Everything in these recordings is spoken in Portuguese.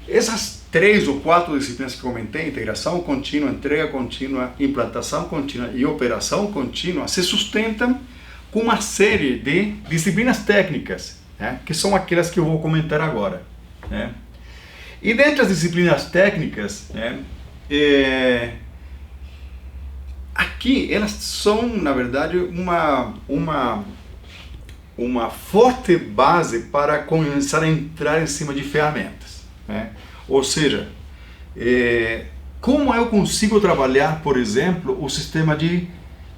Essas 3 ou 4 disciplinas que comentei, integração contínua, entrega contínua, implantação contínua e operação contínua, se sustentam com uma série de disciplinas técnicas, né, que são aquelas que eu vou comentar agora. Né? E dentre as disciplinas técnicas, né, aqui elas são, na verdade, uma forte base para começar a entrar em cima de ferramentas. Né? Ou seja, como eu consigo trabalhar, por exemplo, o sistema de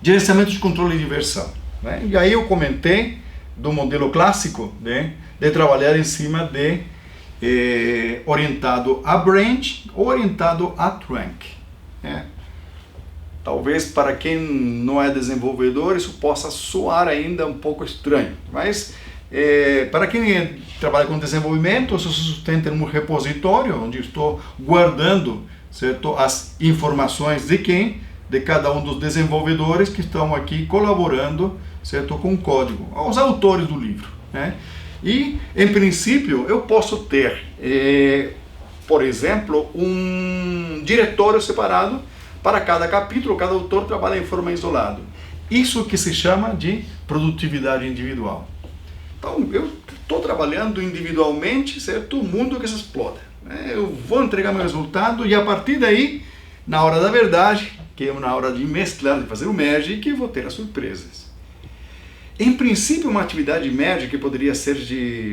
gerenciamento de controle de versão. Né? E aí eu comentei do modelo clássico, né, de trabalhar em cima de orientado a branch ou orientado a trunk. Né? Talvez para quem não é desenvolvedor isso possa soar ainda um pouco estranho, mas para quem trabalha com desenvolvimento, isso se sustenta em um repositório onde estou guardando, certo, as informações de cada um dos desenvolvedores que estão aqui colaborando, certo, com o código, aos autores do livro. Né? E, em princípio, eu posso ter, por exemplo, um diretório separado para cada capítulo, cada autor trabalha em forma isolada. Isso que se chama de produtividade individual. Então, eu estou trabalhando individualmente, certo? O mundo que se exploda. Eu vou entregar meu resultado e a partir daí, na hora da verdade, que é na hora de mesclar, de fazer o merge, que vou ter as surpresas. Em princípio, uma atividade merge que poderia ser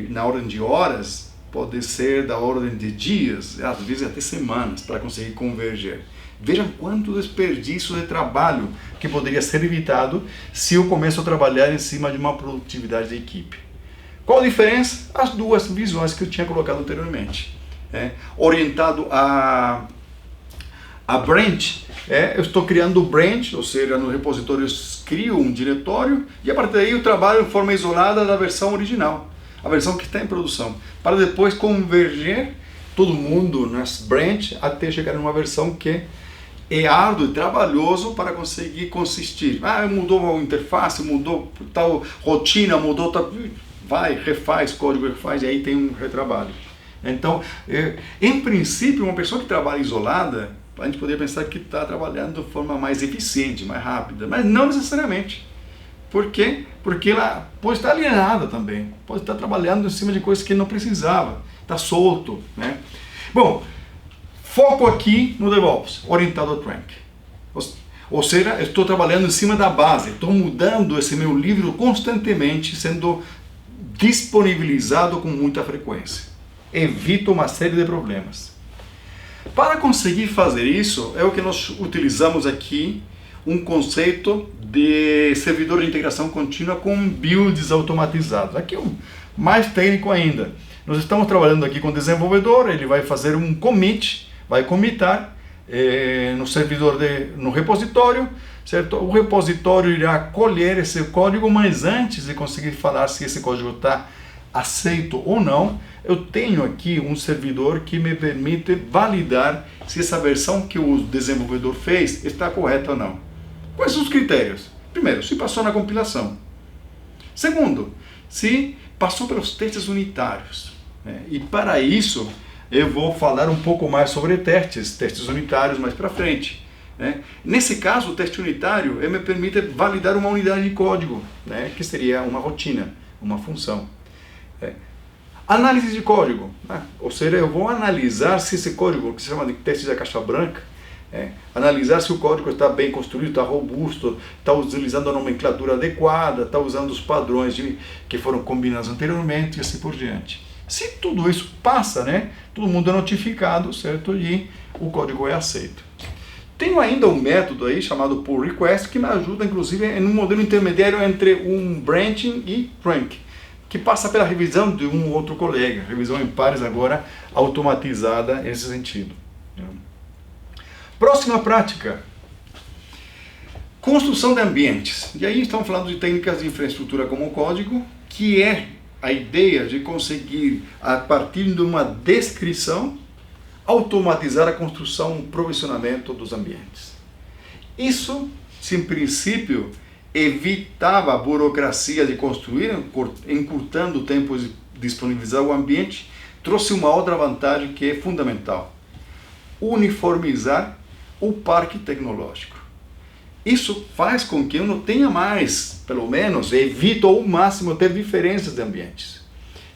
na ordem de horas, pode ser da ordem de dias, às vezes até semanas, para conseguir converger. Vejam quanto desperdício de trabalho que poderia ser evitado se eu começo a trabalhar em cima de uma produtividade de equipe. Qual a diferença? As duas visões que eu tinha colocado anteriormente. Orientado a branch, eu estou criando o branch, ou seja, no repositório eu crio um diretório e a partir daí eu trabalho em forma isolada da versão original, a versão que está em produção, para depois converger todo mundo nas branch até chegar numa versão que é árduo e trabalhoso para conseguir consistir. Mudou a interface, mudou tal rotina, mudou tal... Vai, refaz código, refaz, e aí tem um retrabalho. Então, em princípio, uma pessoa que trabalha isolada, a gente poderia pensar que está trabalhando de forma mais eficiente, mais rápida, mas não necessariamente. Por quê? Porque ela pode estar alienada também, pode estar trabalhando em cima de coisas que não precisava, está solto. Né? Bom, foco aqui no DevOps, orientado ao trunk. Ou seja, eu estou trabalhando em cima da base, estou mudando esse meu livro constantemente, sendo disponibilizado com muita frequência. Evita uma série de problemas. Para conseguir fazer isso, é o que nós utilizamos aqui, um conceito de servidor de integração contínua com builds automatizados. Aqui é um mais técnico ainda. Nós estamos trabalhando aqui com o desenvolvedor, ele vai fazer um commit, vai commitar no servidor, no repositório, certo? O repositório irá colher esse código, mas antes de conseguir falar se esse código está aceito ou não, eu tenho aqui um servidor que me permite validar se essa versão que o desenvolvedor fez está correta ou não. Quais são os critérios? Primeiro, se passou na compilação. Segundo, se passou pelos testes unitários. Né? E para isso, eu vou falar um pouco mais sobre testes unitários mais para frente. Né? Nesse caso, o teste unitário me permite validar uma unidade de código, né? Que seria uma rotina, uma função. Análise de código, né? Ou seja, eu vou analisar se esse código, que se chama de teste da caixa branca, analisar se o código está bem construído, está robusto, está utilizando a nomenclatura adequada, está usando os padrões que foram combinados anteriormente e assim por diante. Se tudo isso passa, né, todo mundo é notificado, certo? E o código é aceito. Tenho ainda um método aí chamado pull request que me ajuda, inclusive, em um modelo intermediário entre um branching e trunk, que passa pela revisão de um outro colega, revisão em pares agora automatizada nesse sentido. Próxima prática, construção de ambientes. E aí estamos falando de técnicas de infraestrutura como código, que é a ideia de conseguir, a partir de uma descrição, automatizar a construção, o provisionamento dos ambientes. Isso, se em princípio, evitava a burocracia de construir, encurtando o tempo de disponibilizar o ambiente, trouxe uma outra vantagem que é fundamental: uniformizar o parque tecnológico. Isso faz com que eu não tenha mais, pelo menos, evito ao máximo ter diferenças de ambientes.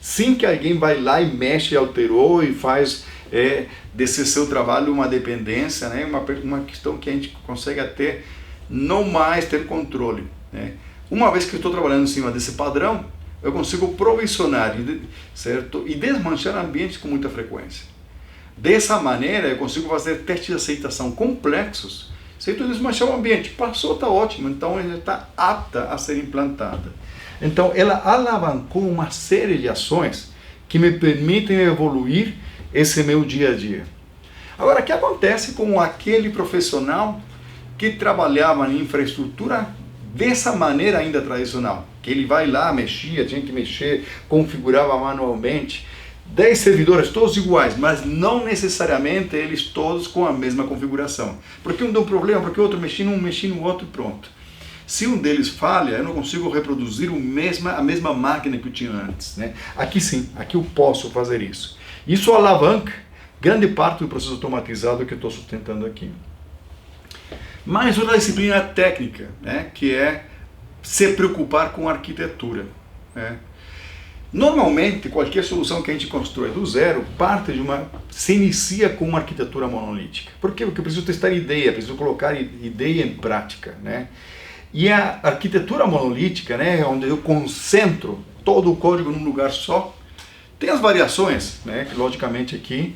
Sim que alguém vai lá e mexe, alterou e faz desse seu trabalho uma dependência, né? Uma questão que a gente consegue até não mais ter controle, né? Uma vez que eu estou trabalhando em cima desse padrão, eu consigo provisionar, certo? E desmanchar ambientes com muita frequência. Dessa maneira, eu consigo fazer testes de aceitação complexos. Se eu desmanchar o ambiente, passou, está ótimo, então ela está apta a ser implantada. Então, ela alavancou uma série de ações que me permitem evoluir esse meu dia a dia. Agora, o que acontece com aquele profissional que trabalhava em infraestrutura dessa maneira ainda tradicional? Que ele vai lá, mexia, tinha que mexer, configurava manualmente. 10 servidores todos iguais, mas não necessariamente eles todos com a mesma configuração. Porque um deu um problema, porque o outro mexia num, mexia no outro, pronto. Se um deles falha, eu não consigo reproduzir a mesma máquina que eu tinha antes, né? Aqui sim, aqui eu posso fazer isso. Isso alavanca grande parte do processo automatizado que eu estou sustentando aqui. Mais uma disciplina técnica, né? Que é se preocupar com a arquitetura, né? Normalmente, qualquer solução que a gente constrói do zero se inicia com uma arquitetura monolítica. Por quê? Porque eu preciso testar ideia, preciso colocar ideia em prática, né? E a arquitetura monolítica, né, onde eu concentro todo o código num lugar só, tem as variações, né, que logicamente aqui.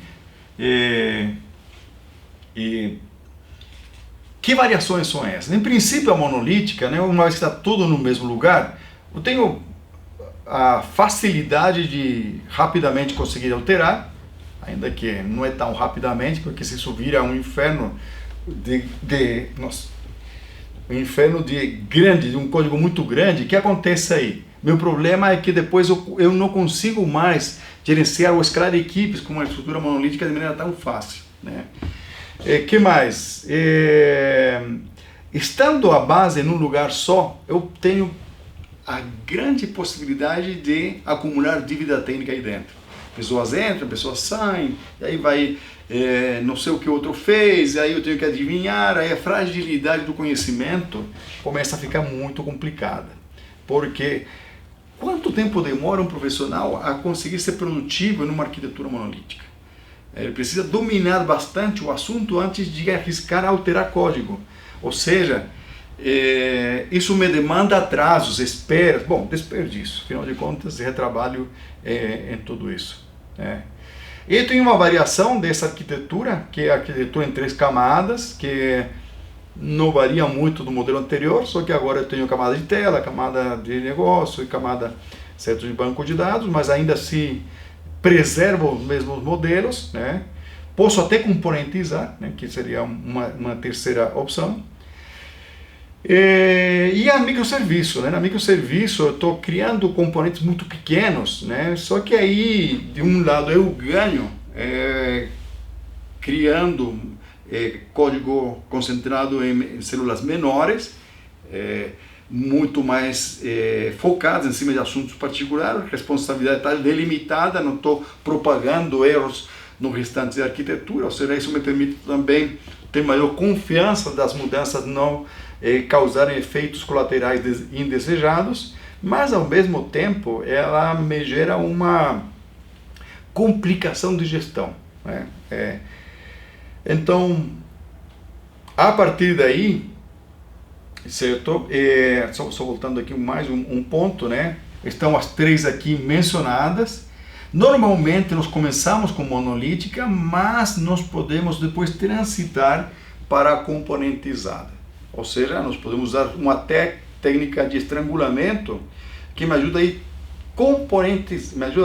Que variações são essas? Em princípio, a monolítica, né, uma vez que está tudo no mesmo lugar, eu tenho a facilidade de rapidamente conseguir alterar, ainda que não é tão rapidamente, porque se isso vira um inferno de um código muito grande. O que acontece aí? Meu problema é que depois eu não consigo mais gerenciar ou escalar equipes com uma estrutura monolítica de maneira tão fácil, né? Que mais? Estando a base num lugar só, eu tenho a grande possibilidade de acumular dívida técnica aí dentro. Pessoas entram, pessoas saem, e aí vai, não sei o que o outro fez, aí eu tenho que adivinhar, aí a fragilidade do conhecimento começa a ficar muito complicada. Porque quanto tempo demora um profissional a conseguir ser produtivo numa arquitetura monolítica? Ele precisa dominar bastante o assunto antes de arriscar alterar código. Ou seja, isso me demanda atrasos, esperas, desperdício. Afinal de contas, retrabalho em tudo isso, né? E tem uma variação dessa arquitetura, que é a arquitetura em 3 camadas, que não varia muito do modelo anterior, só que agora eu tenho camada de tela, camada de negócio e camada certo, de banco de dados, mas ainda assim preservo os mesmos modelos, né? Posso até componentizar, né, que seria uma terceira opção. E a microserviço, né? Na microserviço eu estou criando componentes muito pequenos, né? Só que aí, de um lado, eu ganho criando código concentrado em células menores, muito mais focadas em cima de assuntos particulares, a responsabilidade está delimitada, não estou propagando erros no restante da arquitetura, ou seja, isso me permite também ter maior confiança das mudanças não causarem efeitos colaterais indesejados, mas ao mesmo tempo ela me gera uma complicação de gestão, né? Então, a partir daí, certo? Só voltando aqui mais um ponto, né? Estão as 3 aqui mencionadas. Normalmente nós começamos com monolítica, mas nós podemos depois transitar para a componentizada. Ou seja, nós podemos usar uma técnica de estrangulamento que me ajuda a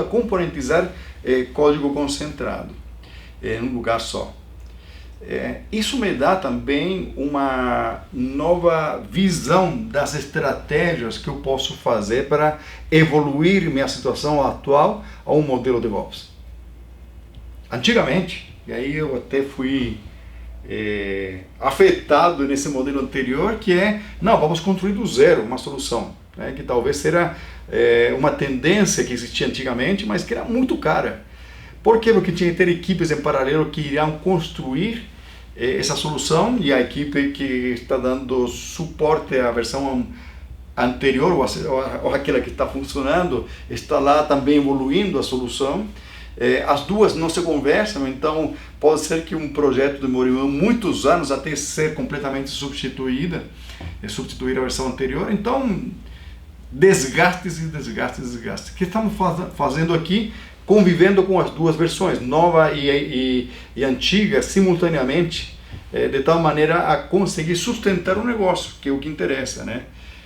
componentizar código concentrado em um lugar só. Isso me dá também uma nova visão das estratégias que eu posso fazer para evoluir minha situação atual a um modelo DevOps. Antigamente, e aí eu até fui afetado nesse modelo anterior, que não, vamos construir do zero uma solução, né, que talvez era uma tendência que existia antigamente, mas que era muito cara. Por quê? Porque tinha que ter equipes em paralelo que iriam construir essa solução, e a equipe que está dando suporte à versão anterior, ou aquela que está funcionando, está lá também evoluindo a solução. As duas não se conversam, então pode ser que um projeto demore muitos anos até ser completamente substituir a versão anterior. Então, desgastes e desgastes e desgastes. O que estamos fazendo aqui? Convivendo com as duas versões, nova e antiga, simultaneamente, de tal maneira a conseguir sustentar o negócio, que é o que interessa, né?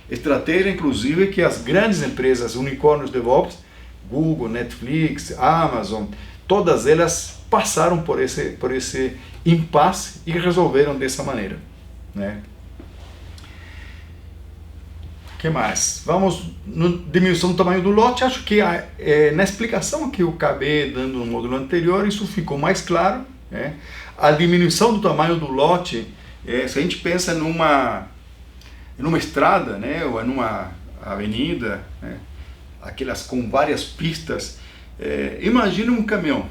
Estratégia, inclusive, que as grandes empresas, unicórnios DevOps, Google, Netflix, Amazon, todas elas passaram por esse impasse e resolveram dessa maneira, né? O que mais? Vamos na diminuição do tamanho do lote. Acho que na explicação que eu acabei dando no módulo anterior, isso ficou mais claro, né? A diminuição do tamanho do lote, se a gente pensa numa estrada, né, ou numa avenida, né, aquelas com várias pistas, imagina um caminhão.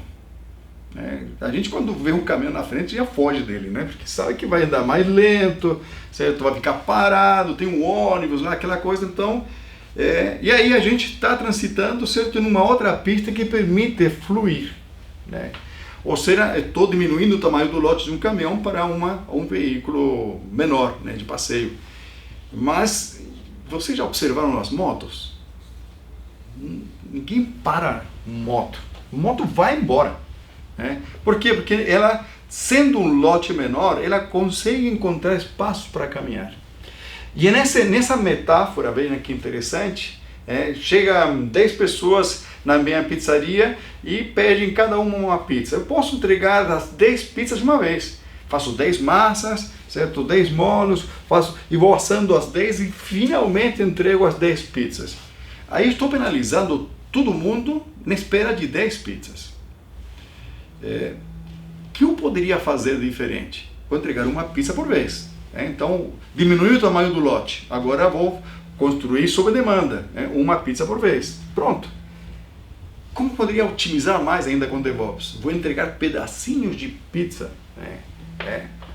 A gente, quando vê um caminhão na frente, já foge dele, né? Porque sabe que vai andar mais lento, certo? Vai ficar parado, tem um ônibus lá, aquela coisa. Então, e aí a gente está transitando, certo, numa outra pista que permite fluir, né? Ou seja, estou diminuindo o tamanho do lote de um caminhão para um veículo menor, né, de passeio. Mas vocês já observaram as motos? Ninguém para moto. Moto vai embora. Por quê? Porque ela, sendo um lote menor, ela consegue encontrar espaço para caminhar. E nessa metáfora, veja que interessante, chegam 10 pessoas na minha pizzaria e pedem cada uma pizza. Eu posso entregar as 10 pizzas de uma vez. Faço 10 massas, certo? 10 molos, e vou assando as 10 e finalmente entrego as 10 pizzas. Aí estou penalizando todo mundo na espera de 10 pizzas. O que eu poderia fazer diferente? Vou entregar uma pizza por vez. Então, diminui o tamanho do lote. Agora vou construir sob demanda, uma pizza por vez. Pronto. Como poderia otimizar mais ainda com DevOps? Vou entregar pedacinhos de pizza,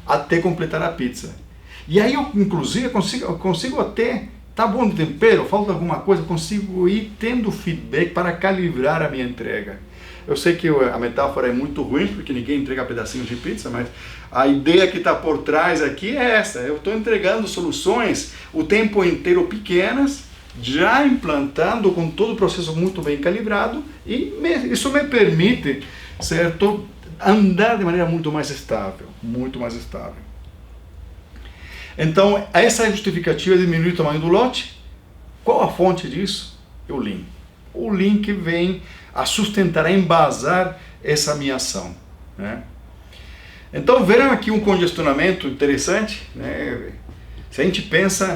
até completar a pizza. E aí eu, inclusive, consigo até, tá bom de tempero, falta alguma coisa, consigo ir tendo feedback para calibrar a minha entrega. Eu sei que a metáfora é muito ruim, porque ninguém entrega pedacinhos de pizza, mas a ideia que está por trás aqui é essa. Eu estou entregando soluções o tempo inteiro pequenas, já implantando com todo o processo muito bem calibrado, e isso me permite, certo, andar de maneira muito mais estável, muito mais estável. Então, essa é a justificativa de diminuir o tamanho do lote. Qual a fonte disso? É o Lean. O Lean que vem a sustentar, a embasar essa minha ação, né? Então, verão aqui um congestionamento interessante, né? Se a gente pensa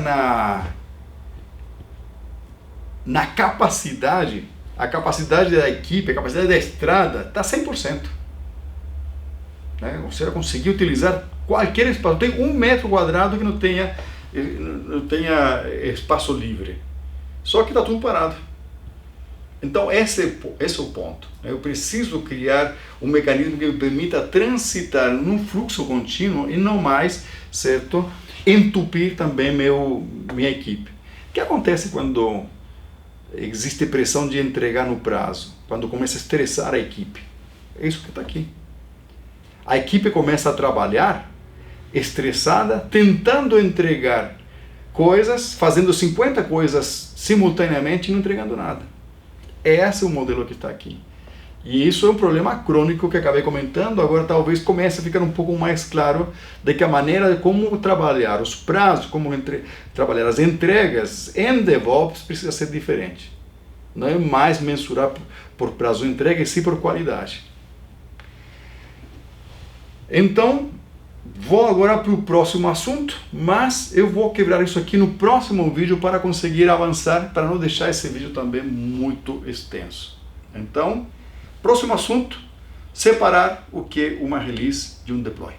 na capacidade, a capacidade da equipe, a capacidade da estrada está 100%. Você vai conseguir utilizar qualquer espaço. Tem 1 metro quadrado que não tenha espaço livre. Só que está tudo parado. Então esse é o ponto. Eu preciso criar um mecanismo que me permita transitar num fluxo contínuo e não mais, certo, entupir também minha equipe. O que acontece quando existe pressão de entregar no prazo? Quando começa a estressar a equipe. É isso que está aqui. A equipe começa a trabalhar estressada, tentando entregar coisas, fazendo 50 coisas simultaneamente e não entregando nada. Esse é o modelo que está aqui. E isso é um problema crônico que acabei comentando. Agora talvez comece a ficar um pouco mais claro de que a maneira de como trabalhar os prazos, como trabalhar as entregas em DevOps precisa ser diferente. Não é mais mensurar por prazo de entrega, e sim por qualidade. Então, vou agora para o próximo assunto, mas eu vou quebrar isso aqui no próximo vídeo para conseguir avançar, para não deixar esse vídeo também muito extenso. Então, próximo assunto, separar o que é uma release de um deploy.